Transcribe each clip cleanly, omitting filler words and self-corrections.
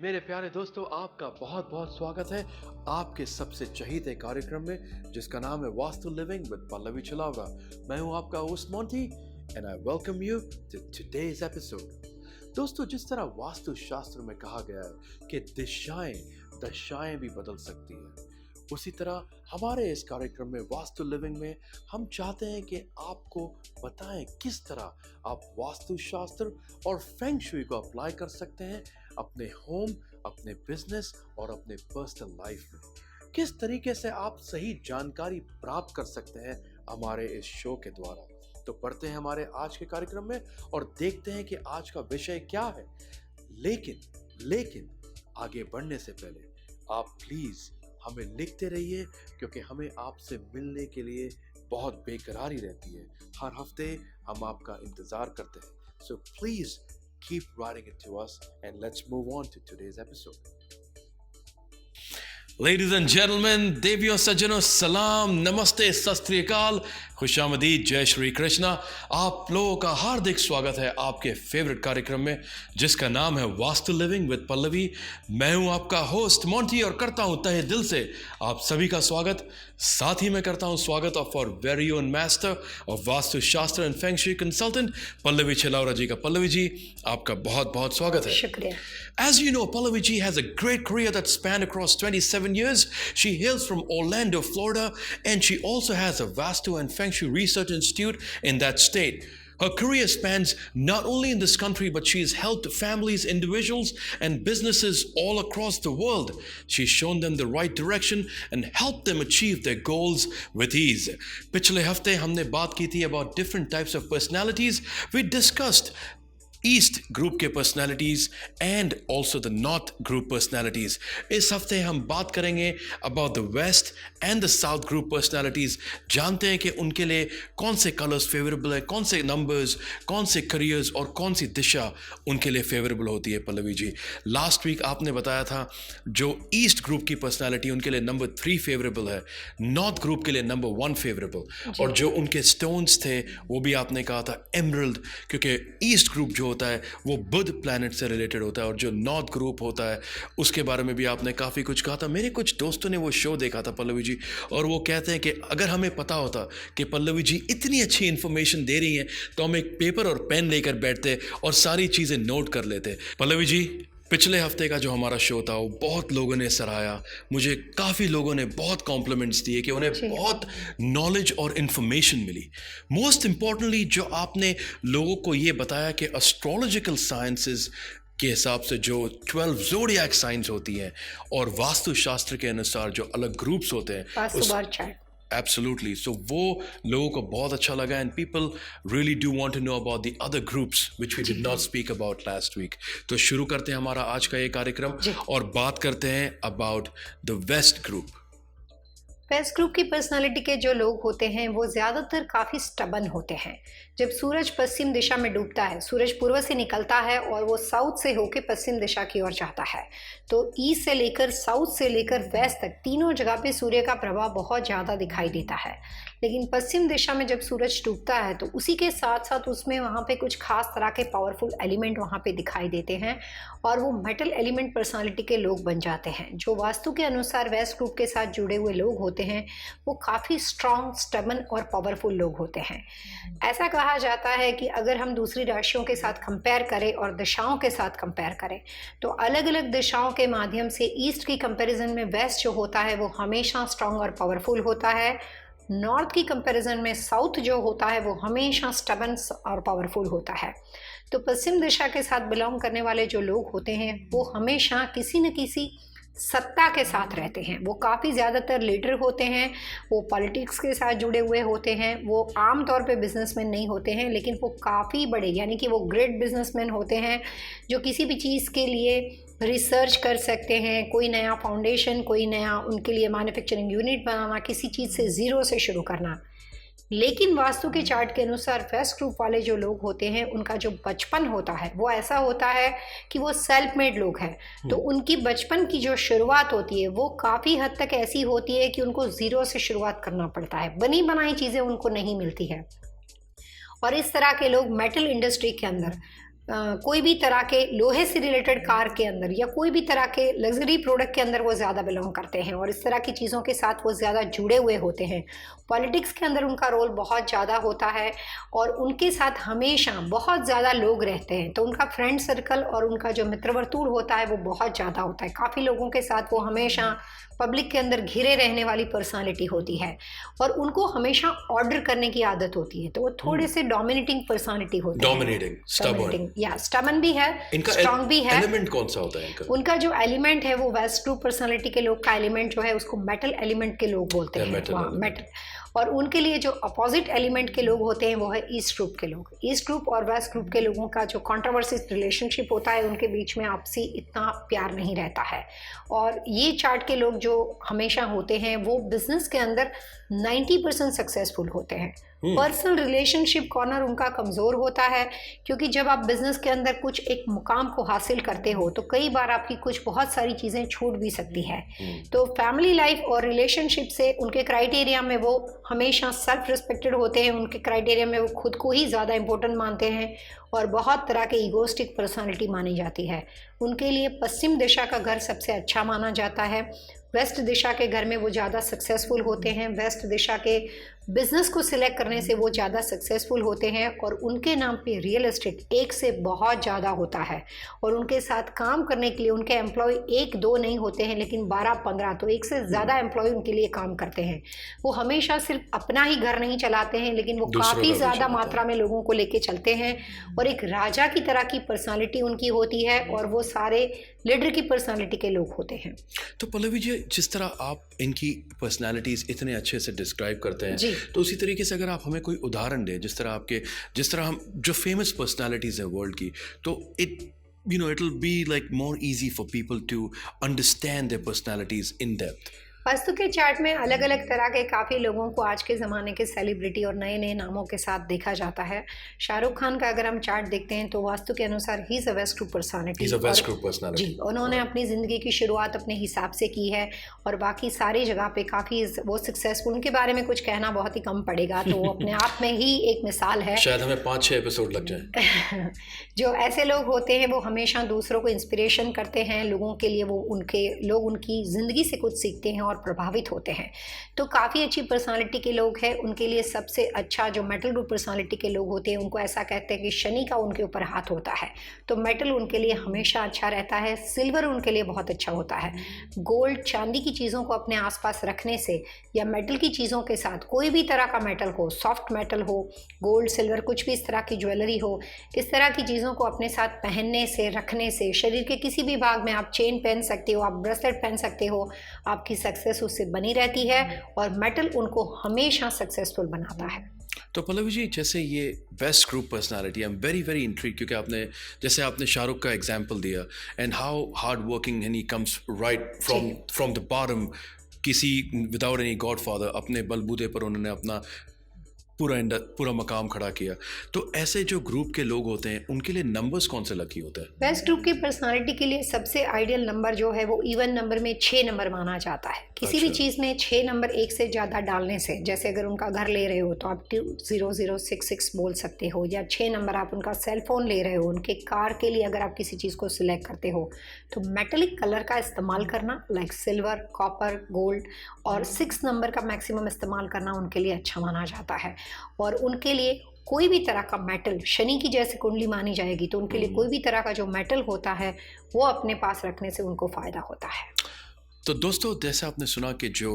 मेरे प्यारे दोस्तों, आपका बहुत बहुत स्वागत है आपके सबसे चहीते कार्यक्रम में जिसका नाम है वास्तु लिविंग विद पल्लवी छलावरा। मैं हूं आपका host Monty and I welcome you to today's episode. दोस्तों, जिस तरह वास्तु शास्त्र में कहा गया है कि दशाएं भी बदल सकती हैं, उसी तरह हमारे इस कार्यक्रम में वास्तु लिविंग में हम चाहते हैं कि आपको बताएं किस तरह आप वास्तु शास्त्र और फेंग शुई को अप्लाई कर सकते हैं अपने होम, अपने बिजनेस और अपने पर्सनल लाइफ में। किस तरीके से आप सही जानकारी प्राप्त कर सकते हैं हमारे इस शो के द्वारा। तो पढ़ते हैं हमारे आज के कार्यक्रम में और देखते हैं कि आज का विषय क्या है। लेकिन आगे बढ़ने से पहले आप प्लीज हमें लिखते रहिए, क्योंकि हमें आपसे मिलने के लिए बहुत बेकरारी रहती है। हर हफ्ते हम आपका इंतजार करते हैं। So please keep writing it to us and let's move on to today's episode. Ladies and gentlemen, देवियों सज्जनों, सलाम, नमस्ते, सत श्री अकाल, खुशामदीद, जय श्री कृष्णा। आप लोगों का हार्दिक स्वागत है आपके फेवरेट कार्यक्रम में जिसका नाम है वास्तु लिविंग विद पल्लवी। मैं हूं आपका होस्ट मोंटी और करता हूं तहे दिल से आप सभी का स्वागत। साथ ही मैं करता हूं स्वागत of our very own master of Vastu Shastra and feng shui consultant Pallavi Chhalawara ji का। पल्लवी जी, आपका बहुत बहुत स्वागत है। शुक्रिया। As you know, Pallavi ji has a great career that spanned across 27 years. She hails from Orlando, Florida, and she also has a Vastu and Feng Shui Research Institute in that state. Her career spans not only in this country, but she has helped families, individuals, and businesses all across the world. She's shown them the right direction and helped them achieve their goals with ease. पिछले हफ्ते हमने बात की थी about different types of personalities. We discussed east group के personalities and also the north group personalities. इस हफ्ते हम बात करेंगे about the west and the south group personalities. जानते हैं कि उनके लिए कौन से कलर्स फेवरेबल है, कौन से नंबर्स, कौन से करियर्स और कौन सी दिशा उनके लिए फेवरेबल होती है। पल्लवी जी, लास्ट वीक आपने बताया था जो ईस्ट ग्रुप की पर्सनालिटी उनके लिए नंबर 3 फेवरेबल है, नॉर्थ ग्रुप के लिए नंबर 1 फेवरेबल, और जो उनके स्टोन्स थे वो भी आपने कहा था एमरल्ड, क्योंकि ईस्ट ग्रुप जो होता है वो बुध प्लैनेट से रिलेटेड होता है, और जो नॉर्थ ग्रुप होता है उसके बारे में भी आपने काफ़ी कुछ कहा था। मेरे कुछ दोस्तों ने वो शो देखा था पल्लवी जी, और वो कहते हैं कि अगर हमें पता होता कि पल्लवी जी इतनी अच्छी इंफॉर्मेशन दे रही हैं तो हम एक पेपर और पेन लेकर बैठते और सारी चीज़ें नोट कर लेते। पल्लवी जी, पिछले हफ्ते का जो हमारा शो था वो बहुत लोगों ने सराहा। मुझे काफ़ी लोगों ने बहुत कॉम्प्लीमेंट्स दिए कि उन्हें बहुत नॉलेज और इन्फॉर्मेशन मिली। मोस्ट इम्पॉर्टेंटली जो आपने लोगों को ये बताया कि एस्ट्रोलॉजिकल साइंसेस के हिसाब से जो 12 ज़ोडिएक साइंस होती हैं और वास्तु शास्त्र के अनुसार जो अलग ग्रुप्स होते हैं, Absolutely. So वो लोगों को बहुत अच्छा लगा and people really do want to know about the other groups which we did not speak about last week. तो शुरू करते हैं हमारा आज का ये कार्यक्रम और बात करते हैं about the West group. West group की पर्सनालिटी के जो लोग होते हैं वो ज़्यादातर काफ़ी स्टबन होते हैं। जब सूरज पश्चिम दिशा में डूबता है, सूरज पूर्व से निकलता है और वो साउथ से होकर पश्चिम दिशा की ओर जाता है, तो ईस्ट से लेकर साउथ से लेकर वेस्ट तक तीनों जगह पे सूर्य का प्रभाव बहुत ज़्यादा दिखाई देता है। लेकिन पश्चिम दिशा में जब सूरज डूबता है तो उसी के साथ साथ उसमें वहाँ पे कुछ खास तरह के पावरफुल एलिमेंट वहाँ पे दिखाई देते हैं और वो मेटल एलिमेंट पर्सनालिटी के लोग बन जाते हैं। जो वास्तु के अनुसार वेस्ट ग्रुप के साथ जुड़े हुए लोग होते हैं वो काफ़ी स्ट्रॉन्ग, स्टबन और पावरफुल लोग होते हैं। ऐसा कहा जाता है कि अगर हम दूसरी राशियों के साथ कंपेयर करें और दिशाओं के साथ कंपेयर करें तो अलग अलग दिशाओं के माध्यम से ईस्ट की कंपैरिजन में वेस्ट जो होता है वो हमेशा स्ट्रॉन्ग और पावरफुल होता है। नॉर्थ की कंपैरिजन में साउथ जो होता है वो हमेशा स्टबन और पावरफुल होता है। तो पश्चिम दिशा के साथ बिलोंग करने वाले जो लोग होते हैं वो हमेशा किसी न किसी सत्ता के साथ रहते हैं। वो काफ़ी ज़्यादातर लीडर होते हैं, वो पॉलिटिक्स के साथ जुड़े हुए होते हैं। वो आम तौर पे बिजनेसमैन नहीं होते हैं, लेकिन वो काफ़ी बड़े यानी कि वो ग्रेट बिजनेसमैन होते हैं जो किसी भी चीज़ के लिए रिसर्च कर सकते हैं। कोई नया फाउंडेशन, कोई नया उनके लिए मैन्युफैक्चरिंग यूनिट बनाना, किसी चीज़ से ज़ीरो से शुरू करना। लेकिन वास्तु के चार्ट के अनुसार वेस्ट ग्रुप वाले जो लोग होते हैं उनका जो बचपन होता है वो ऐसा होता है कि वो सेल्फ मेड लोग हैं। तो उनकी बचपन की जो शुरुआत होती है वो काफ़ी हद तक ऐसी होती है कि उनको ज़ीरो से शुरुआत करना पड़ता है, बनी बनाई चीज़ें उनको नहीं मिलती है। और इस तरह के लोग मेटल इंडस्ट्री के अंदर कोई भी तरह के लोहे से रिलेटेड कार के अंदर या कोई भी तरह के लग्जरी प्रोडक्ट के अंदर वो ज़्यादा बिलोंग करते हैं और इस तरह की चीज़ों के साथ वो ज़्यादा जुड़े हुए होते हैं। पॉलिटिक्स के अंदर उनका रोल बहुत ज़्यादा होता है और उनके साथ हमेशा बहुत ज़्यादा लोग रहते हैं, तो उनका फ्रेंड सर्कल और उनका जो मित्र वर्तुल होता है वो बहुत ज़्यादा होता है। काफ़ी लोगों के साथ वो हमेशा पब्लिक के अंदर घिरे रहने वाली पर्सनालिटी होती है और उनको हमेशा ऑर्डर करने की आदत होती है, तो वो थोड़े से डोमिनेटिंग पर्सनालिटी होते हैं। डोमिनेटिंग, स्टबर्न, या स्टबर्न भी है, इनका स्ट्रांग भी है। एलिमेंट कौन सा होता है इनका? उनका जो एलिमेंट है वो वेस्ट ग्रुप पर्सनालिटी के लोग का एलिमेंट जो है उसको मेटल एलिमेंट के लोग बोलते हैं। मेटल। और उनके लिए जो अपोजिट एलिमेंट के लोग होते हैं वो है ईस्ट ग्रुप के लोग। ईस्ट ग्रुप और वेस्ट ग्रुप के लोगों का जो कंट्रोवर्सीज रिलेशनशिप होता है, उनके बीच में आपसी इतना प्यार नहीं रहता है। और ये चार्ट के लोग जो हमेशा होते हैं वो बिजनेस के अंदर 90% सक्सेसफुल होते हैं। पर्सनल रिलेशनशिप कॉर्नर उनका कमज़ोर होता है, क्योंकि जब आप बिजनेस के अंदर कुछ एक मुकाम को हासिल करते हो तो कई बार आपकी कुछ बहुत सारी चीज़ें छूट भी सकती है। तो फैमिली लाइफ और रिलेशनशिप से उनके क्राइटेरिया में वो हमेशा सेल्फ रिस्पेक्टेड होते हैं। उनके क्राइटेरिया में वो खुद को ही ज़्यादा इंपॉर्टेंट मानते हैं और बहुत तरह के ईगोस्टिक पर्सनालिटी मानी जाती है। उनके लिए पश्चिम दिशा का घर सबसे अच्छा माना जाता है। वेस्ट दिशा के घर में वो ज़्यादा सक्सेसफुल होते हैं। वेस्ट दिशा के बिजनेस को सिलेक्ट करने से वो ज़्यादा सक्सेसफुल होते हैं और उनके नाम पे रियल एस्टेट एक से बहुत ज़्यादा होता है और उनके साथ काम करने के लिए उनके एम्प्लॉय 1-2 नहीं होते हैं, लेकिन 12-15, तो एक से ज़्यादा एम्प्लॉय उनके लिए काम करते हैं। वो हमेशा सिर्फ अपना ही घर नहीं चलाते हैं, लेकिन वो काफ़ी ज़्यादा मात्रा में लोगों को लेके चलते हैं और एक राजा की तरह की पर्सनालिटी उनकी होती है और वो सारे लीडर की पर्सनालिटी के लोग होते हैं। तो पल्लवी जी, जिस तरह आप इनकी पर्सनालिटीज इतने अच्छे से डिस्क्राइब करते हैं, तो उसी तरीके से अगर आप हमें कोई उदाहरण दें, जिस तरह हम जो फेमस पर्सनालिटीज हैं वर्ल्ड की, तो it will be like more easy for people to understand their personalities in depth. Vastu के चार्ट में अलग अलग तरह के काफ़ी लोगों को आज के ज़माने के सेलिब्रिटी और नए नए नामों के साथ देखा जाता है। शाहरुख खान का अगर हम चार्ट देखते हैं तो वास्तु के अनुसार he is a west group personality. जी, उन्होंने अपनी ज़िंदगी की शुरुआत अपने हिसाब से की है और बाकी सारी जगह पे काफ़ी वो सक्सेसफुल। उनके बारे में कुछ कहना बहुत ही कम पड़ेगा, तो अपने आप में ही एक मिसाल है। शायद हमें 5-6 एपिसोड लग जाए। जो ऐसे लोग होते हैं वो हमेशा दूसरों को इंस्पिरेशन करते हैं, लोगों के लिए लोग उनकी ज़िंदगी से कुछ सीखते हैं और प्रभावित होते हैं। तो काफ़ी अच्छी पर्सनालिटी के लोग हैं। उनके लिए सबसे अच्छा जो मेटल ग्रुप पर्सनालिटी के लोग होते हैं, उनको ऐसा कहते हैं कि शनि का उनके ऊपर हाथ होता है, तो मेटल उनके लिए हमेशा अच्छा रहता है। सिल्वर उनके लिए बहुत अच्छा होता है। गोल्ड, चांदी की चीज़ों को अपने आसपास रखने से या मेटल की चीज़ों के साथ, कोई भी तरह का मेटल हो, सॉफ्ट मेटल हो, गोल्ड, सिल्वर, कुछ भी इस तरह की ज्वेलरी हो, इस तरह की चीज़ों को अपने साथ पहनने से, रखने से, शरीर के किसी भी भाग में आप चेन पहन सकते हो, आप ब्रेसलेट पहन सकते हो, आपकी सक्सेस उससे बनी रहती है और मेटल उनको हमेशा सक्सेसफुल बनाता है। तो पल्लवी जी, जैसे ये west group personality, I am very very intrigued, क्योंकि आपने शाहरुख का एग्जांपल दिया and how hard working and he comes right from the bottom, किसी विदाउट एनी गॉडफादर, अपने बलबूते पर उन्होंने अपना पूरा मकाम खड़ा किया। तो ऐसे जो ग्रुप के लोग होते हैं उनके लिए नंबर्स कौन से लकी होते हैं? वेस्ट ग्रुप की पर्सनालिटी के लिए सबसे आइडियल नंबर जो है वो इवन नंबर में 6 नंबर माना जाता है। किसी भी चीज़ में 6 नंबर एक से ज़्यादा डालने से, जैसे अगर उनका घर ले रहे हो तो आप 2066 बोल सकते हो, या 6 नंबर आप उनका सेल फोन ले रहे हो, उनके कार के लिए अगर आप किसी चीज़ को सिलेक्ट करते हो, तो मेटेलिक कलर का इस्तेमाल करना लाइक सिल्वर, कॉपर, गोल्ड और 6 नंबर का मैक्सिमम इस्तेमाल करना उनके लिए अच्छा माना जाता है। और उनके लिए कोई भी तरह का मेटल, शनि की जैसे कुंडली मानी जाएगी, तो उनके लिए कोई भी तरह का जो मेटल होता है वो अपने पास रखने से उनको फ़ायदा होता है। तो दोस्तों, जैसे आपने सुना कि जो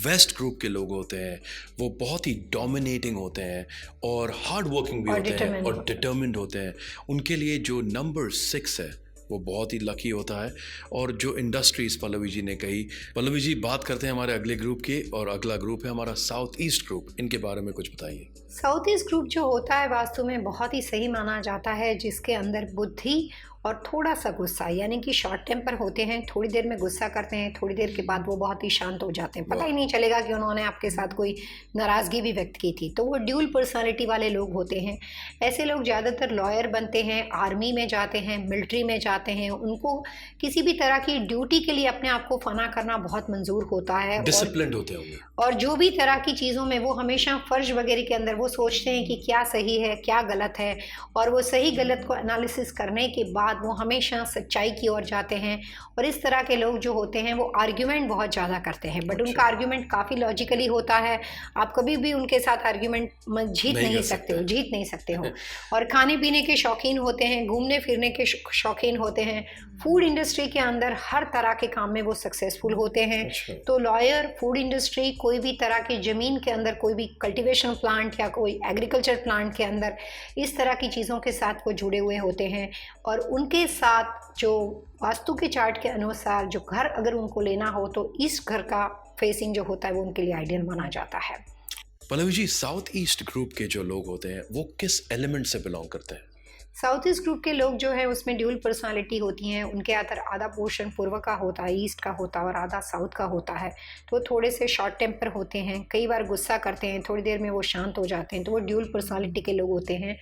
वेस्ट ग्रुप के लोग होते हैं वो बहुत ही डोमिनेटिंग होते हैं और हार्ड वर्किंग भी होते हैं और डिटर्मिन्ड होते हैं। उनके लिए जो नंबर 6 है वो बहुत ही लकी होता है। और जो इंडस्ट्रीज पल्लवी जी ने कही, पल्लवी जी बात करते हैं हमारे अगले ग्रुप के, और अगला ग्रुप है हमारा साउथ ईस्ट ग्रुप। इनके बारे में कुछ बताइए। साउथ ईस्ट ग्रुप जो होता है वास्तु में बहुत ही सही माना जाता है, जिसके अंदर बुद्धि और थोड़ा सा गुस्सा, यानी कि शॉर्ट टेम्पर होते हैं, थोड़ी देर में गुस्सा करते हैं, थोड़ी देर के बाद वो बहुत ही शांत हो जाते हैं, पता ही नहीं चलेगा कि उन्होंने आपके साथ कोई नाराज़गी भी व्यक्त की थी। तो वो ड्यूल पर्सनालिटी वाले लोग होते हैं। ऐसे लोग ज़्यादातर लॉयर बनते हैं, आर्मी में जाते हैं, मिलिट्री में जाते हैं। उनको किसी भी तरह की ड्यूटी के लिए अपने आप को फना करना बहुत मंजूर होता है, डिसिप्लिन्ड होते होंगे, और जो भी तरह की चीज़ों में वो हमेशा फ़र्ज वगैरह के अंदर वो सोचते हैं कि क्या सही है क्या गलत है, और वो सही गलत को एनालिसिस करने के बाद वो हमेशा सच्चाई की ओर जाते हैं। और इस तरह के लोग जो होते हैं वो आर्ग्यूमेंट बहुत ज़्यादा करते हैं, बट उनका आर्ग्यूमेंट काफ़ी लॉजिकली होता है। आप कभी भी उनके साथ आर्ग्यूमेंट जीत नहीं सकते हो। और खाने पीने के शौकीन होते हैं, घूमने फिरने के शौकीन होते हैं। फूड इंडस्ट्री के अंदर हर तरह के काम में वो सक्सेसफुल होते हैं। तो लॉयर, फूड इंडस्ट्री, कोई भी तरह की ज़मीन के अंदर कोई भी कल्टीवेशन प्लांट या कोई एग्रीकल्चर प्लांट के अंदर इस तरह की चीज़ों के साथ वो जुड़े हुए होते हैं। और उनके साथ जो वास्तु के चार्ट के अनुसार जो घर अगर उनको लेना हो तो इस घर का फेसिंग जो होता है वो उनके लिए आइडियल माना जाता है। Pallavi ji, south east group के जो लोग होते हैं वो किस एलिमेंट से बिलोंग करते हैं? साउथ ईस्ट ग्रुप के लोग जो है उसमें ड्यूल पर्सनालिटी होती हैं। उनके अंदर आधा पोर्शन पूर्व का होता है, ईस्ट का होता है, और आधा साउथ का होता है। तो थोड़े से शॉर्ट टेम्पर होते हैं, कई बार गुस्सा करते हैं, थोड़ी देर में वो शांत हो जाते हैं। तो वो ड्यूल पर्सनालिटी के लोग होते हैं।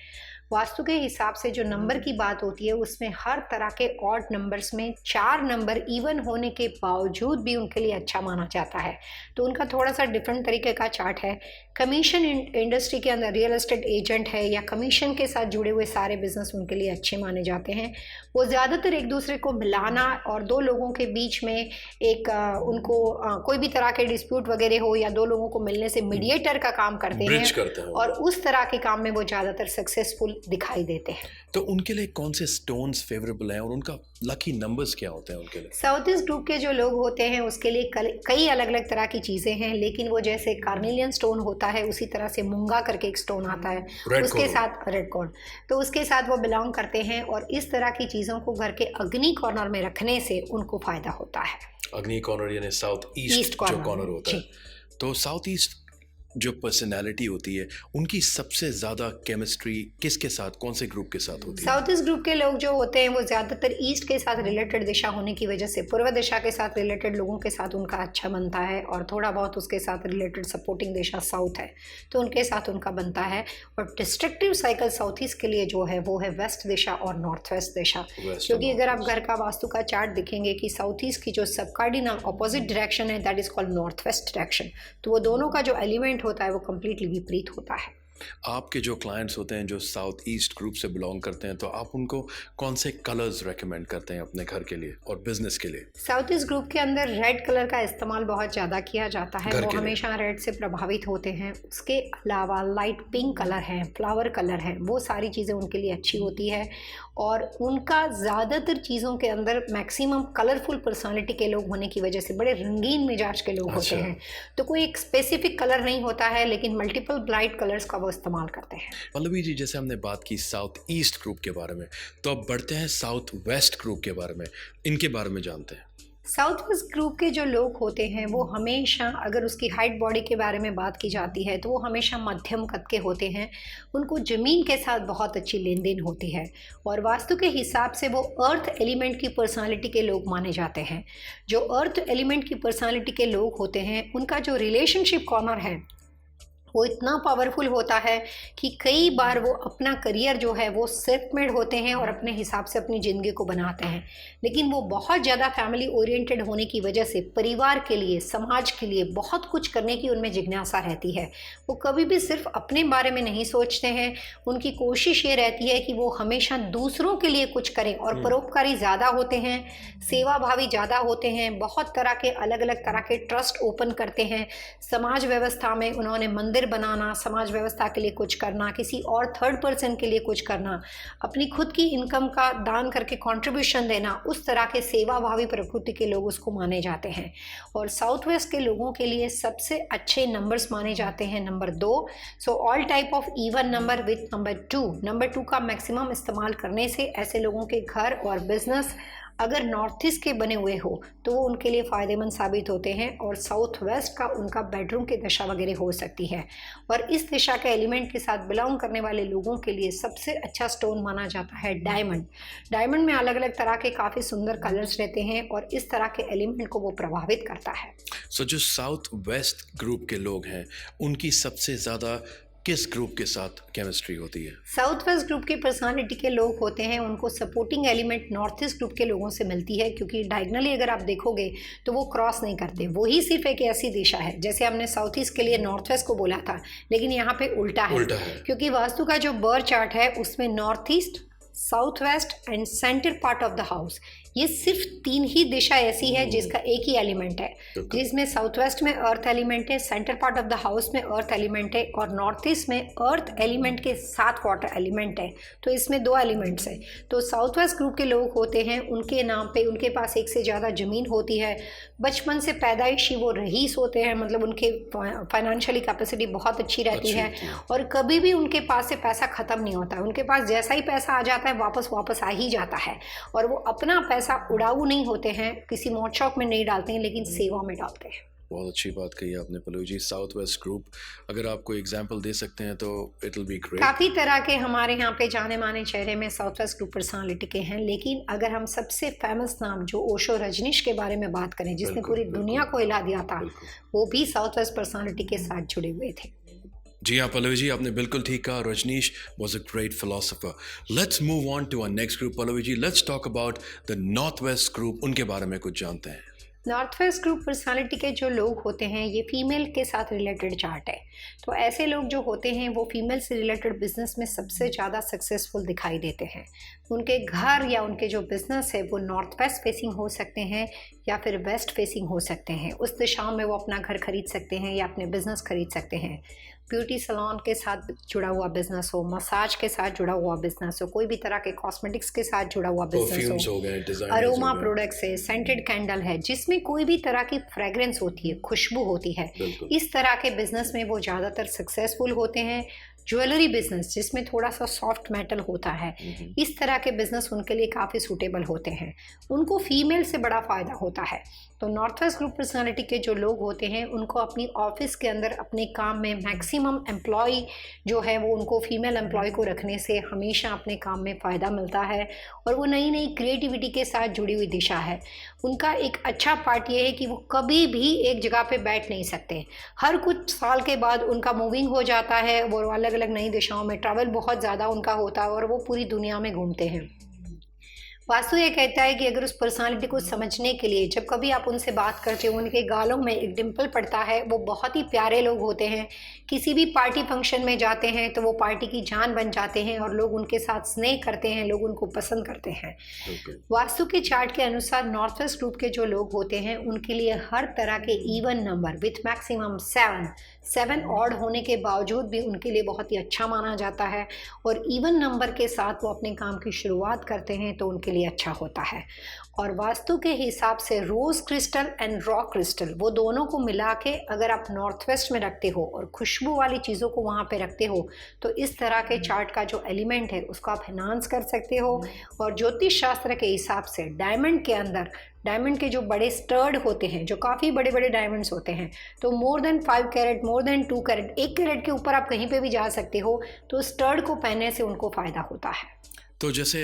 वास्तु के हिसाब से जो नंबर की बात होती है उसमें हर तरह के ऑड नंबर्स में 4 नंबर इवन होने के बावजूद भी उनके लिए अच्छा माना जाता है। तो उनका थोड़ा सा डिफरेंट तरीके का चार्ट है। कमीशन इंडस्ट्री के अंदर रियल एस्टेट एजेंट है या कमीशन के साथ जुड़े हुए सारे बिजनेस उनके लिए अच्छे माने जाते हैं। वो ज़्यादातर एक दूसरे को मिलाना और दो लोगों के बीच में एक कोई भी तरह के डिस्प्यूट वगैरह हो या दो लोगों को मिलने से मीडिएटर का काम करते हैं, और उस तरह के काम में वो ज़्यादातर सक्सेसफुल दिखाई देते हैं। तो उनके लिए कौन से स्टोन्स फेवरेबल हैं और उनका लकी नंबर्स क्या होते हैं उनके लिए? साउथ ईस्ट ग्रुप के जो लोग होते हैं उसके लिए कई अलग अलग तरह की चीज़ें हैं, लेकिन वो जैसे कार्नेलियन स्टोन होता है उसी तरह से मूंगा करके एक स्टोन आता है, उसके साथ रेड कॉर्न, तो उसके साथ वो बिलोंग करते हैं। और इस तरह की चीज़ों को घर के अग्नि कॉर्नर में रखने से उनको फ़ायदा होता है। अग्नि कॉर्नर यानी साउथ ईस्ट जो कॉर्नर होता है। तो साउथ ईस्ट जो पर्सनालिटी होती है उनकी सबसे ज़्यादा केमिस्ट्री किसके साथ, कौन से ग्रुप के साथ होती है? साउथ ईस्ट ग्रुप के लोग जो होते हैं वो ज़्यादातर ईस्ट के साथ रिलेटेड दिशा होने की वजह से पूर्व दिशा के साथ रिलेटेड लोगों के साथ उनका अच्छा बनता है, और थोड़ा बहुत उसके साथ रिलेटेड सपोर्टिंग दिशा साउथ है तो उनके साथ उनका बनता है। और डिस्ट्रक्टिव साइकिल साउथ ईस्ट के लिए जो है वो है वेस्ट दिशा और नॉर्थ वेस्ट दिशा, क्योंकि अगर आप घर का वास्तु का चार्ट दिखेंगे कि साउथ ईस्ट की जो सब कार्डिनल अपोजिट डायरेक्शन है that is called north west direction, तो वो दोनों का जो एलिमेंट होता है वो कंप्लीटली विपरीत होता है। आपके जो क्लाइंट्स होते हैं जो साउथ ईस्ट ग्रुप से बिलोंग करते हैं तो आप उनको कौन से कलर्स रेकमेंड करते हैं अपने घर के लिए और बिजनेस के लिए? साउथ ईस्ट ग्रुप के अंदर रेड कलर का इस्तेमाल बहुत ज़्यादा किया जाता है, वो हमेशा रेड से प्रभावित होते हैं। उसके अलावा लाइट पिंक कलर है, फ्लावर कलर है, वो सारी चीज़ें उनके लिए अच्छी होती है। और उनका ज़्यादातर चीज़ों के अंदर मैक्सिमम कलरफुल पर्सनालिटी के लोग होने की वजह से बड़े रंगीन मिजाज के लोग होते हैं। तो कोई एक स्पेसिफिक कलर नहीं होता है, लेकिन मल्टीपल ब्राइट कलर्स का वो इस्तेमाल करते हैं। पल्लवी जी, जैसे हमने बात की साउथ ईस्ट ग्रुप के बारे में, तो अब बढ़ते हैं साउथ वेस्ट ग्रुप के बारे में। इनके बारे में जानते हैं। साउथ वेस्ट ग्रुप के जो लोग होते हैं वो हमेशा, अगर उसकी हाइट बॉडी के बारे में बात की जाती है तो वो हमेशा मध्यम कद के होते हैं। उनको ज़मीन के साथ बहुत अच्छी लेन देन होती है, और वास्तु के हिसाब से वो अर्थ एलिमेंट की पर्सनालिटी के लोग माने जाते हैं। जो अर्थ एलिमेंट की पर्सनालिटी के लोग होते हैं उनका जो रिलेशनशिप कॉर्नर है वो इतना पावरफुल होता है कि कई बार वो अपना करियर जो है वो सेल्फ मेड होते हैं और अपने हिसाब से अपनी ज़िंदगी को बनाते हैं। लेकिन वो बहुत ज़्यादा फैमिली ओरिएंटेड होने की वजह से परिवार के लिए, समाज के लिए बहुत कुछ करने की उनमें जिज्ञासा रहती है। वो कभी भी सिर्फ अपने बारे में नहीं सोचते हैं, उनकी कोशिश ये रहती है कि वो हमेशा दूसरों के लिए कुछ करें, और परोपकारी ज़्यादा होते हैं, सेवा भावी ज़्यादा होते हैं। बहुत तरह के अलग अलग तरह के ट्रस्ट ओपन करते हैं। समाज व्यवस्था में उन्होंने मंदिर बनाना, समाज व्यवस्था के लिए कुछ करना, किसी और थर्ड पर्सन के लिए कुछ करना, अपनी खुद की इनकम का दान करके कंट्रीब्यूशन देना, उस तरह के सेवा भावी प्रकृति के लोग उसको माने जाते हैं। और साउथ वेस्ट के लोगों के लिए सबसे अच्छे नंबर्स माने जाते हैं number 2। So all type of even number with number 2 का मैक्सिमम इस्तेमाल करने से ऐसे लोगों के घर और बिजनेस अगर नॉर्थ ईस्ट के बने हुए हो तो वो उनके लिए फ़ायदेमंद साबित होते हैं और साउथ वेस्ट का उनका बेडरूम की दिशा वगैरह हो सकती है। और इस दिशा के एलिमेंट के साथ बिलोंग करने वाले लोगों के लिए सबसे अच्छा स्टोन माना जाता है डायमंड। डायमंड में अलग अलग तरह के काफ़ी सुंदर कलर्स रहते हैं और इस तरह के एलिमेंट को वो प्रभावित करता है। जो साउथ वेस्ट ग्रुप के लोग हैं उनकी सबसे ज़्यादा किस ग्रुप के साथ केमिस्ट्री होती है? साउथ वेस्ट ग्रुप की पर्सनालिटी के लोग होते हैं उनको supporting element north east group के लोगों से मिलती है, क्योंकि डायगनली अगर आप देखोगे तो वो क्रॉस नहीं करते। वही सिर्फ एक ऐसी दिशा है, जैसे हमने साउथ ईस्ट के लिए नॉर्थ वेस्ट को बोला था, लेकिन यहाँ पे उल्टा है। क्योंकि वास्तु का जो बर्थ चार्ट है उसमें north east, south west and centre part of the house, ये सिर्फ 3 ही दिशा ऐसी है जिसका एक ही एलिमेंट है, जिसमें साउथ वेस्ट में अर्थ एलिमेंट है, centre part of the house में अर्थ एलिमेंट है और नॉर्थ ईस्ट में अर्थ एलिमेंट के साथ वाटर एलिमेंट है। तो इसमें 2 एलिमेंट्स हैं। तो साउथ वेस्ट ग्रुप के लोग होते हैं, उनके नाम पे उनके पास एक से ज़्यादा ज़मीन होती है, बचपन से पैदाइशी वो रईस होते हैं, मतलब उनके फाइनेंशियली कैपेसिटी बहुत अच्छी रहती है और कभी भी उनके पास से पैसा ख़त्म नहीं होता है। उनके पास जैसा ही पैसा आ जाता है वापस आ ही जाता है और वो अपना पैसा उड़ाऊ नहीं होते हैं, किसी मौत शौक में नहीं डालते हैं, लेकिन सेवा में डालते हैं। बहुत अच्छी बात कही आपने Pallavi ji. South west group, अगर आप कोई एग्जांपल दे सकते हैं तो इट विल बी ग्रेट। काफ़ी तरह के हमारे यहाँ पे जाने माने चेहरे में साउथ वेस्ट ग्रुप पर्सनालिटी के हैं, लेकिन अगर हम सबसे फेमस नाम जो ओशो रजनीश के बारे में बात करें, जिसने पूरी दुनिया को हिला दिया था, वो भी साउथ वेस्ट पर्सनालिटी के साथ जुड़े हुए थे। जी हाँ पल्लवी जी, आपने बिल्कुल ठीक कहा। Rajneesh was a great philosopher. Let's move on to our next group Pallavi ji. Let's talk about the north west group, उनके बारे में कुछ जानते हैं। नॉर्थ वेस्ट ग्रुप पर्सनालिटी के जो लोग होते हैं ये फीमेल के साथ रिलेटेड चार्ट है। तो ऐसे लोग जो होते हैं वो फीमेल से रिलेटेड बिजनेस में सबसे ज़्यादा सक्सेसफुल दिखाई देते हैं। उनके घर या उनके जो बिजनेस है वो नॉर्थ वेस्ट फेसिंग हो सकते हैं या फिर वेस्ट फेसिंग हो सकते हैं। उस दिशाओं में वो अपना घर खरीद सकते हैं या अपने बिजनेस खरीद सकते हैं। ब्यूटी सैलून के साथ जुड़ा हुआ बिजनेस हो, मसाज के साथ जुड़ा हुआ बिजनेस हो, कोई भी तरह के कॉस्मेटिक्स के साथ जुड़ा हुआ बिजनेस हो, अरोमा प्रोडक्ट्स है, सेंटेड कैंडल है, जिसमें कोई भी तरह की फ्रेग्रेंस होती है, खुशबू होती है, इस तरह के बिजनेस में वो ज़्यादातर सक्सेसफुल होते हैं। ज्वेलरी बिजनेस जिसमें थोड़ा सा सॉफ्ट मेटल होता है, इस तरह के बिजनेस उनके लिए काफ़ी सूटेबल होते हैं। उनको फीमेल से बड़ा फ़ायदा होता है। तो नॉर्थ वेस्ट ग्रुप पर्सनालिटी के जो लोग होते हैं उनको अपनी ऑफिस के अंदर अपने काम में मैक्सिमम एम्प्लॉय जो है वो उनको फीमेल एम्प्लॉय को रखने से हमेशा अपने काम में फ़ायदा मिलता है और वो नई नई क्रिएटिविटी के साथ जुड़ी हुई दिशा है। उनका एक अच्छा पार्ट ये है कि वो कभी भी एक जगह पे बैठ नहीं सकते। हर कुछ साल के बाद उनका मूविंग हो जाता है, वो अलग अलग नई दिशाओं में ट्रैवल बहुत ज़्यादा उनका होता है और वो पूरी दुनिया में घूमते हैं। वास्तु ये कहता है कि अगर उस पर्सनालिटी को समझने के लिए जब कभी आप उनसे बात करते हो उनके गालों में एक डिम्पल पड़ता है। वो बहुत ही प्यारे लोग होते हैं। किसी भी पार्टी फंक्शन में जाते हैं तो वो पार्टी की जान बन जाते हैं और लोग उनके साथ स्नेह करते हैं, लोग उनको पसंद करते हैं। वास्तु के चार्ट के अनुसार नॉर्थ वेस्ट ग्रुप के जो लोग होते हैं उनके लिए हर तरह के even number with maximum 7 odd होने के बावजूद भी उनके लिए बहुत ही अच्छा माना जाता है और इवन नंबर के साथ वो अपने काम की शुरुआत करते हैं तो उनके लिए अच्छा होता है। और वास्तु के हिसाब से रोज क्रिस्टल एंड रॉक क्रिस्टल वो दोनों को मिला के अगर आप नॉर्थ वेस्ट में रखते हो और खुशबू वाली चीज़ों को वहाँ पे रखते हो तो इस तरह के चार्ट का जो एलिमेंट है उसको आप एनहांस कर सकते हो। और ज्योतिष शास्त्र के हिसाब से डायमंड के अंदर डायमंड के जो बड़े स्टर्ड होते हैं, जो काफ़ी बड़े बड़े डायमंड्स होते हैं, तो more than 5 carat, more than 2 carat, 1 carat के ऊपर आप कहीं पे भी जा सकते हो, तो स्टर्ड को पहनने से उनको फ़ायदा होता है। तो जैसे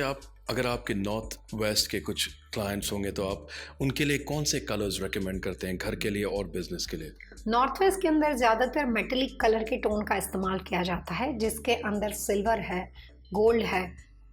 अगर आपके नॉर्थ वेस्ट के कुछ क्लाइंट्स होंगे तो आप उनके लिए कौन से कलर्स रेकमेंड करते हैं घर के लिए और बिजनेस के लिए? नॉर्थ वेस्ट के अंदर ज़्यादातर मेटेलिक कलर के टोन का इस्तेमाल किया जाता है, जिसके अंदर सिल्वर है, गोल्ड है,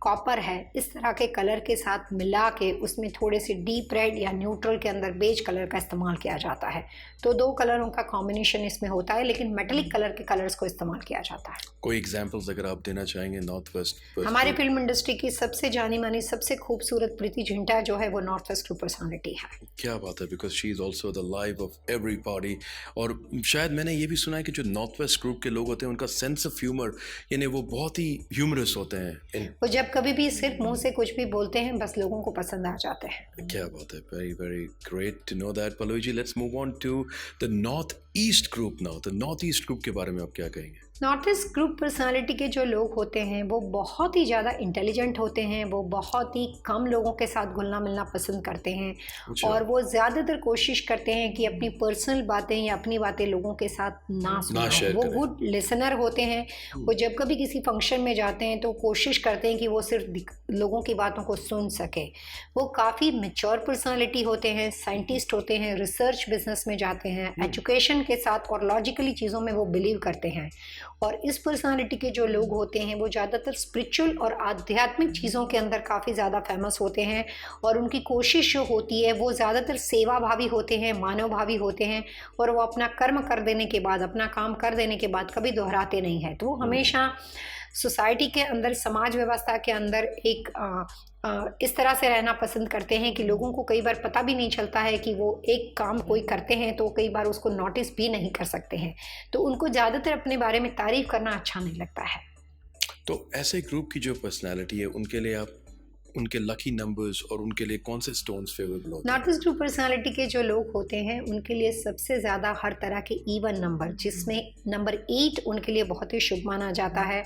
कॉपर है, इस तरह के कलर के साथ मिला के उसमें थोड़े से डीप रेड या न्यूट्रल के अंदर बेज कलर का इस्तेमाल किया जाता है। तो 2 कलरों का कॉम्बिनेशन इसमें होता है, लेकिन मेटेलिक कलर के कलर्स को इस्तेमाल किया जाता है। कोई एग्जांपल्स अगर आप देना चाहेंगे नॉर्थ वेस्ट? हमारी फिल्म इंडस्ट्री की सबसे जानी मानी सबसे खूबसूरत प्रीति जिंटा जो है वो नॉर्थ वेस्ट ग्रुप पर्सनालिटी है। क्या बात है, because she is also the life of every body. और शायद मैंने ये भी सुना है कि जो नॉर्थ वेस्ट ग्रुप के लोग होते हैं उनका सेंस ऑफ ह्यूमर यानी वो बहुत ही ह्यूमरस होते हैं। वो जब कभी भी सिर्फ मुंह से कुछ भी बोलते हैं बस लोगों को पसंद आ जाते हैं। क्या बात है, very very great to know that. Pallavi ji, let's move on to the north east group now. The north east group के बारे में आप क्या कहेंगे? नॉर्थ ईस्ट ग्रुप पर्सनालिटी के जो लोग होते हैं वो बहुत ही ज़्यादा इंटेलिजेंट होते हैं, वो बहुत ही कम लोगों के साथ घुलना मिलना पसंद करते हैं अच्छा। और वो ज़्यादातर कोशिश करते हैं कि अपनी पर्सनल बातें या अपनी बातें लोगों के साथ ना सुनाएं। शेयर वो करें। गुड लिसनर होते हैं। वो जब कभी किसी फंक्शन में जाते हैं तो कोशिश करते हैं कि वो सिर्फ लोगों की बातों को सुन सके। वो काफ़ी मैच्योर पर्सनालिटी होते हैं, साइंटिस्ट होते हैं, रिसर्च बिजनेस में जाते हैं, एजुकेशन के साथ और लॉजिकली चीज़ों में वो बिलीव करते हैं। और इस पर्सनालिटी के जो लोग होते हैं वो ज़्यादातर स्पिरिचुअल और आध्यात्मिक चीज़ों के अंदर काफ़ी ज़्यादा फेमस होते हैं और उनकी कोशिश जो होती है वो ज़्यादातर सेवा भावी होते हैं, मानव भावी होते हैं और वो अपना कर्म कर देने के बाद, अपना काम कर देने के बाद कभी दोहराते नहीं हैं। तो वो हमेशा सोसाइटी के अंदर, समाज व्यवस्था के अंदर एक इस तरह से रहना पसंद करते हैं कि लोगों को कई बार पता भी नहीं चलता है कि वो एक काम कोई करते हैं तो कई बार उसको नोटिस भी नहीं कर सकते हैं। तो उनको ज़्यादातर अपने बारे में तारीफ करना अच्छा नहीं लगता है। तो ऐसे ग्रुप की जो पर्सनालिटी है उनके लिए आप उनके लकी नंबर्स और उनके लिए कौन से स्टोन्स फेवरेबल होते हैं? नॉर्थ ईस्ट ग्रुप पर्सनालिटी के जो लोग होते हैं उनके लिए सबसे ज़्यादा हर तरह के इवन नंबर, जिसमें नंबर 8 उनके लिए बहुत ही शुभ माना जाता है।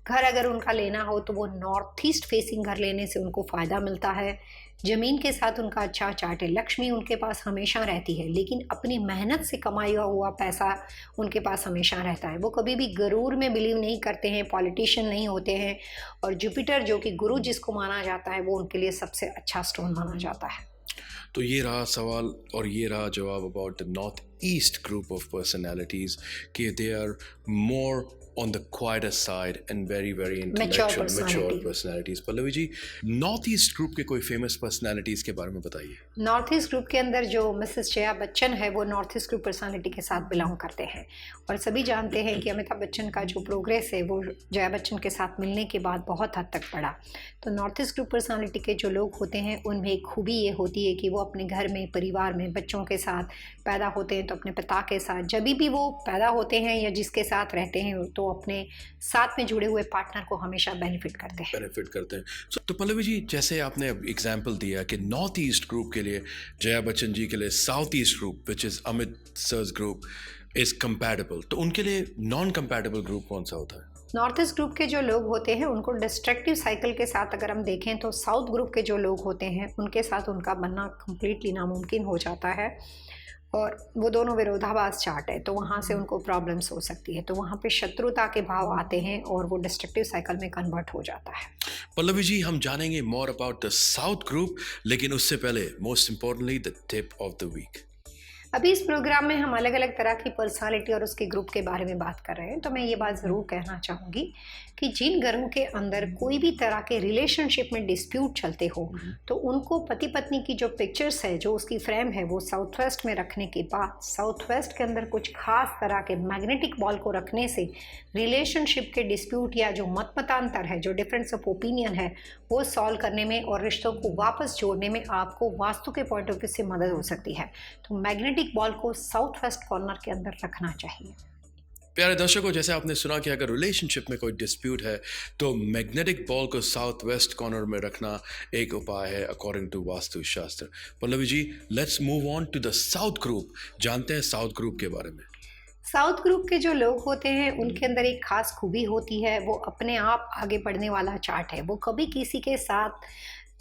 घर अगर उनका लेना हो तो वो नॉर्थ ईस्ट फेसिंग घर लेने से उनको फ़ायदा मिलता है। ज़मीन के साथ उनका अच्छा चार्ट है। लक्ष्मी उनके पास हमेशा रहती है, लेकिन अपनी मेहनत से कमाया हुआ पैसा उनके पास हमेशा रहता है। वो कभी भी गरूर में बिलीव नहीं करते हैं, पॉलिटिशियन नहीं होते हैं। और जुपिटर जो कि गुरु जिसको माना जाता है वो उनके लिए सबसे अच्छा स्टोन माना जाता है। तो ये रहा सवाल और ये रहा जवाब about the north east group of personalities कि they are more on the quieter side and very intellectual, mature personalities. Pallavi ji, north east group के कोई फेमस पर्सनालिटीज के बारे में बताइए। नॉर्थ ईस्ट ग्रुप के अंदर जो मिसेस जया बच्चन है वो नॉर्थ ईस्ट ग्रुप पर्सनालिटी के साथ बिलोंग करते हैं और सभी जानते हैं कि अमिताभ बच्चन का जो प्रोग्रेस है वो जया बच्चन के साथ मिलने के बाद बहुत हद तक बढ़ा। तो नॉर्थ ईस्ट ग्रुप पर्सनालिटी के जो लोग होते हैं उनमें एक खूबी ये होती है कि वो अपने घर में, परिवार में, बच्चों के साथ पैदा होते हैं तो अपने पिता के साथ, जब भी वो पैदा होते हैं या जिसके साथ रहते हैं तो अपने साथ में जुड़े हुए पार्टनर को हमेशा बेनिफिट करते हैं। तो पल्लवी जी, जैसे आपने एग्जांपल दिया कि नॉर्थ ईस्ट ग्रुप के लिए जया बच्चन जी के लिए south east group which is Amit sir's group is compatible, तो उनके लिए नॉन कंपैटिबल ग्रुप कौन सा होता है? नॉर्थ ईस्ट ग्रुप के जो लोग होते हैं उनको डिस्ट्रक्टिव साइकिल के साथ अगर हम देखें तो साउथ ग्रुप के जो लोग होते हैं उनके साथ उनका बनना कम्प्लीटली नामुमकिन हो जाता है और वो दोनों विरोधाभास चार्ट है तो वहाँ से उनको प्रॉब्लम्स हो सकती है। तो वहाँ पे शत्रुता के भाव आते हैं और वो डिस्ट्रक्टिव साइकिल में कन्वर्ट हो जाता है। पल्लवी जी, हम जानेंगे more about the south group, लेकिन उससे पहले most importantly the tip of the week. अभी इस प्रोग्राम में हम अलग अलग तरह की पर्सनालिटी और उसके ग्रुप के बारे में बात कर रहे हैं, तो मैं ये बात ज़रूर कहना चाहूँगी कि जिन घरों के अंदर कोई भी तरह के रिलेशनशिप में डिस्प्यूट चलते हो तो उनको पति पत्नी की जो पिक्चर्स है, जो उसकी फ्रेम है, वो साउथ वेस्ट में रखने के बाद साउथ वेस्ट के अंदर कुछ खास तरह के मैग्नेटिक बॉल को रखने से रिलेशनशिप के डिस्प्यूट या जो मतमतांतर है, जो डिफरेंस ऑफ ओपिनियन है, वो सॉल्व करने में और रिश्तों को वापस जोड़ने में आपको वास्तु के पॉइंट ऑफ व्यू से मदद हो सकती है। तो मैग्नेटिक बॉल को साउथ वेस्ट कॉर्नर के अंदर रखना चाहिए। प्यारे दर्शकों, जैसे आपने सुना कि अगर रिलेशनशिप में कोई डिस्प्यूट है तो मैग्नेटिक बॉल को साउथ वेस्ट कॉर्नर में रखना एक उपाय है according to Vastu Shastra. Pallavi ji, let's move on to the south group. जानते हैं साउथ ग्रुप के बारे में। साउथ ग्रुप के जो लोग होते हैं उनके अंदर एक खास खूबी होती है, वो अपने आप आगे बढ़ने वाला चार्ट है। वो कभी किसी के साथ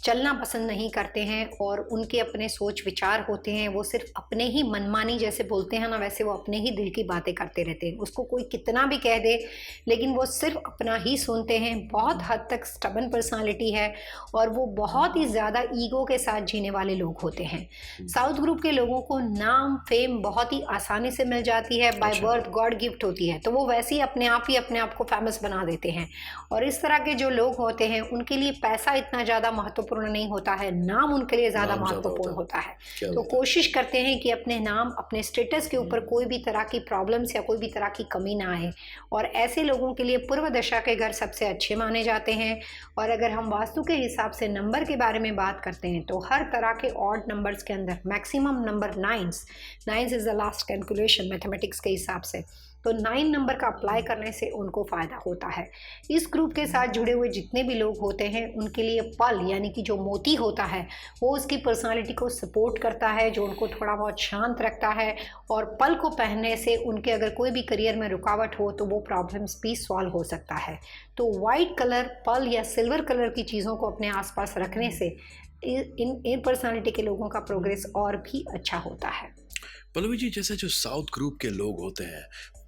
चलना पसंद नहीं करते हैं और उनके अपने सोच विचार होते हैं। वो सिर्फ अपने ही मनमानी, जैसे बोलते हैं ना, वैसे वो अपने ही दिल की बातें करते रहते हैं। उसको कोई कितना भी कह दे लेकिन वो सिर्फ अपना ही सुनते हैं। बहुत हद तक स्टबन पर्सनालिटी है और वो बहुत ही ज़्यादा ईगो के साथ जीने वाले लोग होते हैं। साउथ ग्रुप के लोगों को नाम, फेम बहुत ही आसानी से मिल जाती है, बाय बर्थ गॉड गिफ्ट होती है, तो वो वैसे ही अपने आप को फेमस बना देते हैं। और इस तरह के जो लोग होते हैं उनके लिए पैसा इतना ज़्यादा महत्वपूर्ण नहीं होता है, नाम उनके लिए ज़्यादा महत्वपूर्ण होता है। तो कोशिश करते हैं कि अपने नाम, अपने स्टेटस के ऊपर कोई भी तरह की प्रॉब्लम्स या कोई भी तरह की कमी ना आए। और ऐसे लोगों के लिए पूर्व दशा के घर सबसे अच्छे माने जाते हैं। और अगर हम वास्तु के हिसाब से नंबर के बारे में बात करते हैं तो हर तरह के ऑड नंबर्स के अंदर maximum number 9 is the last calculation mathematics के हिसाब से। तो 9 नंबर का अप्लाई करने से उनको फ़ायदा होता है। इस ग्रुप के साथ जुड़े हुए जितने भी लोग होते हैं उनके लिए पल यानी कि जो मोती होता है वो उसकी पर्सनालिटी को सपोर्ट करता है, जो उनको थोड़ा बहुत शांत रखता है, और पल को पहनने से उनके अगर कोई भी करियर में रुकावट हो तो वो प्रॉब्लम्स भी सॉल्व हो सकता है। तो वाइट कलर, पल या सिल्वर कलर की चीज़ों को अपने आसपास रखने से इन पर्सनालिटी के लोगों का प्रोग्रेस और भी अच्छा होता है। पल्लवी जी, जैसे जो साउथ ग्रुप के लोग होते हैं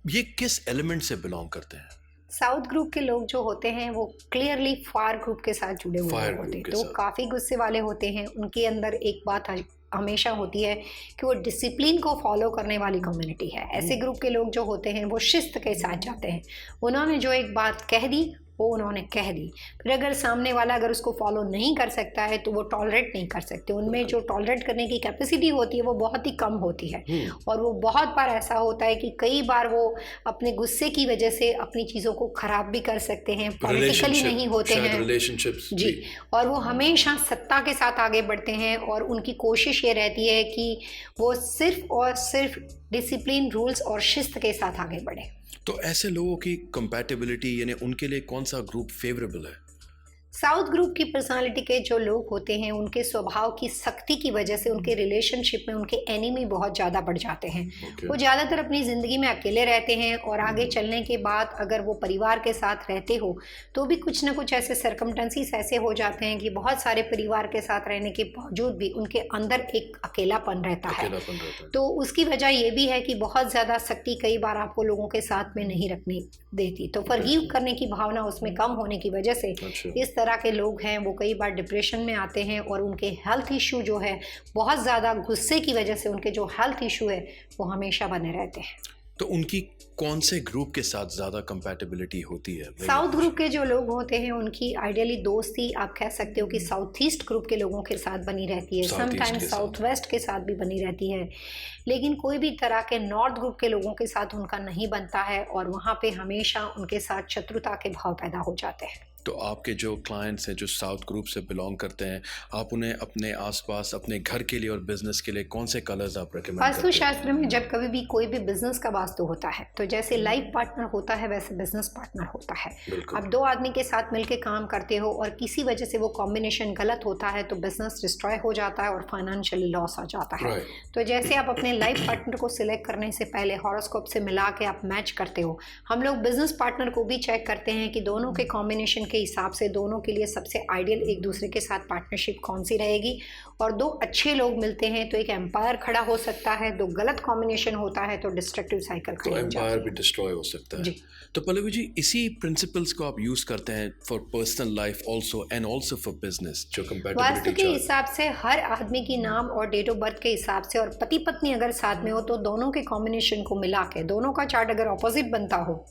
ये किस एलिमेंट से बिलोंग करते हैं? साउथ ग्रुप के लोग जो होते हैं वो क्लियरली फायर ग्रुप के साथ जुड़े हुए लोग होते हैं, तो काफ़ी गुस्से वाले होते हैं। उनके अंदर एक बात हमेशा होती है कि वो डिसिप्लिन को फॉलो करने वाली कम्युनिटी है। ऐसे ग्रुप के लोग जो होते हैं वो शिस्त के साथ जाते हैं। उन्होंने जो एक बात कह दी वो उन्होंने कह दी, फिर अगर सामने वाला अगर उसको फॉलो नहीं कर सकता है तो वो टॉलरेट नहीं कर सकते। उनमें जो टॉलरेट करने की कैपेसिटी होती है वो बहुत ही कम होती है, और वो बहुत बार ऐसा होता है कि कई बार वो अपने गुस्से की वजह से अपनी चीज़ों को ख़राब भी कर सकते हैं, पॉलिटिकली नहीं होते हैं रिलेशनशिप्स जी, और वो हमेशा सत्ता के साथ आगे बढ़ते हैं, और उनकी कोशिश ये रहती है कि वो सिर्फ और सिर्फ डिसिप्लिन, रूल्स और शिस्त के साथ आगे बढ़े। तो ऐसे लोगों की कंपैटिबिलिटी यानी उनके लिए कौन सा ग्रुप फेवरेबल है? साउथ ग्रुप की पर्सनालिटी के जो लोग होते हैं उनके स्वभाव की सख्ती की वजह से उनके रिलेशनशिप में उनके एनिमी बहुत ज़्यादा बढ़ जाते हैं। वो ज़्यादातर अपनी ज़िंदगी में अकेले रहते हैं, और आगे चलने के बाद अगर वो परिवार के साथ रहते हो तो भी कुछ ना कुछ ऐसे सर्कमस्टेंसेस ऐसे हो जाते हैं कि बहुत सारे परिवार के साथ रहने के बावजूद भी उनके अंदर एक अकेलापन रहता है। तो उसकी वजह ये भी है कि बहुत ज़्यादा सख्ती कई बार आपको लोगों के साथ में नहीं रखनी देती, तो फॉरगिव करने की भावना उसमें कम होने की वजह से इस तरह के लोग हैं वो कई बार डिप्रेशन में आते हैं, और उनके हेल्थ इशू जो है बहुत ज़्यादा गुस्से की वजह से उनके जो हेल्थ इशू है वो हमेशा बने रहते हैं। तो उनकी कौन से ग्रुप के साथ ज़्यादा कंपैटिबिलिटी होती है? साउथ ग्रुप के जो लोग होते हैं उनकी आइडियली दोस्ती आप कह सकते हो कि साउथ ईस्ट ग्रुप के लोगों के साथ बनी रहती है, समटाइम्स साउथ वेस्ट के साथ भी बनी रहती है, लेकिन कोई भी तरह के नॉर्थ ग्रुप के लोगों के साथ उनका नहीं बनता है, और वहाँ पे हमेशा उनके साथ शत्रुता के भाव पैदा हो जाते हैं। तो आपके जो क्लाइंट्स हैं जो साउथ ग्रुप से बिलोंग करते हैं, आप उन्हें अपने आसपास अपने घर के लिए और बिजनेस के लिए कौन से कलर्स आप रेकमेंड करते हैं? वास्तुशास्त्र में जब कभी भी कोई भी बिजनेस का वास्तु होता है तो जैसे लाइफ पार्टनर होता है वैसे बिजनेस पार्टनर होता है। आप दो आदमी के साथ मिलकर काम करते हो और किसी वजह से वो कॉम्बिनेशन गलत होता है तो बिजनेस डिस्ट्रॉय हो जाता है और फाइनेंशियली लॉस आ जाता है। तो जैसे आप अपने लाइफ पार्टनर को सिलेक्ट करने से पहले हॉरोस्कोप से मिला के आप मैच करते हो, हम लोग बिजनेस पार्टनर को भी चेक करते हैं कि दोनों के कॉम्बिनेशन के हिसाब से दोनों के लिए सबसे आइडियल एक दूसरे के साथ पार्टनरशिप कौन सी रहेगी। और दो अच्छे लोग मिलते हैं तो एक एम्पायर खड़ा हो सकता है, दो गलत कॉम्बिनेशन होता है तो डिस्ट्रक्टिव साइकिल खड़ी हो जाती है, एम्पायर भी डिस्ट्रॉय हो सकता है। तो पल्लवी जी, इसी प्रिंसिपल्स को आप यूज करते हैं for personal life also and also for business, जो कंपैटिबिलिटी वास्तु के हिसाब से हर आदमी की नाम और डेट ऑफ बर्थ के हिसाब से, और पति पत्नी अगर साथ में हो तो दोनों के कॉम्बिनेशन को मिला के, दोनों का चार्ट अगर ऑपोजिट बनता हो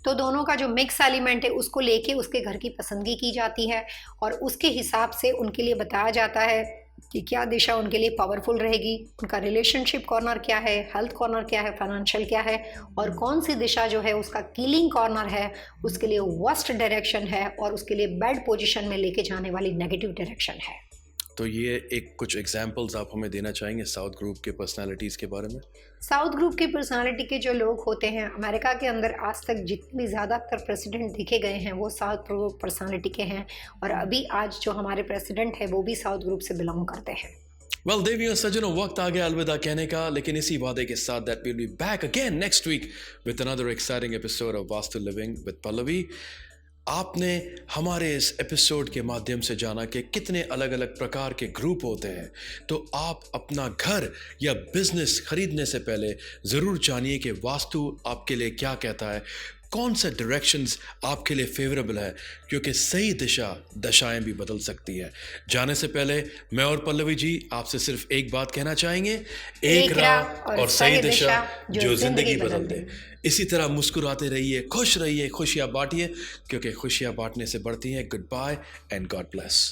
तो दोनों का जो मिक्स एलिमेंट है उसको लेके उसके घर की पसंदगी की जाती है और उसके हिसाब से उनके लिए बताया जाता है कि क्या दिशा उनके लिए पावरफुल रहेगी, उनका रिलेशनशिप कॉर्नर क्या है, हेल्थ कॉर्नर क्या है, फाइनेंशियल क्या है, और कौन सी दिशा जो है उसका कीलिंग कॉर्नर है, उसके लिए वर्स्ट डायरेक्शन है और उसके लिए बैड पोजीशन में लेके जाने वाली नेगेटिव डायरेक्शन है। तो ये एक कुछ एग्जांपल्स आप हमें देना चाहेंगे साउथ ग्रुप के पर्सनालिटीज़ के बारे में? साउथ ग्रुप की पर्सनालिटी के जो लोग होते हैं, अमेरिका के अंदर आज तक जितने भी ज़्यादातर प्रेसिडेंट देखे गए हैं वो साउथ ग्रुप पर्सनालिटी के हैं, और अभी आज जो हमारे प्रेसिडेंट है वो भी साउथ ग्रुप से बिलोंग करते हैं। वेल देवियों सज्जनों, वक्त आ गया अलविदा कहने का, लेकिन इसी वादे के साथ that will be back again next week with another exciting episode of Vastu living with Pallavi. आपने हमारे इस एपिसोड के माध्यम से जाना कि कितने अलग अलग प्रकार के ग्रुप होते हैं, तो आप अपना घर या बिजनेस खरीदने से पहले ज़रूर जानिए कि वास्तु आपके लिए क्या कहता है, कौन सा डायरेक्शंस आपके लिए फेवरेबल है, क्योंकि सही दिशा दशाएं भी बदल सकती हैं। जाने से पहले मैं और पल्लवी जी आपसे सिर्फ एक बात कहना चाहेंगे, एक राह और सही दिशा जो जिंदगी बदल दे। इसी तरह मुस्कुराते रहिए, खुश रहिए, खुशियां बांटिए, क्योंकि खुशियां बांटने से बढ़ती हैं। Goodbye and God bless.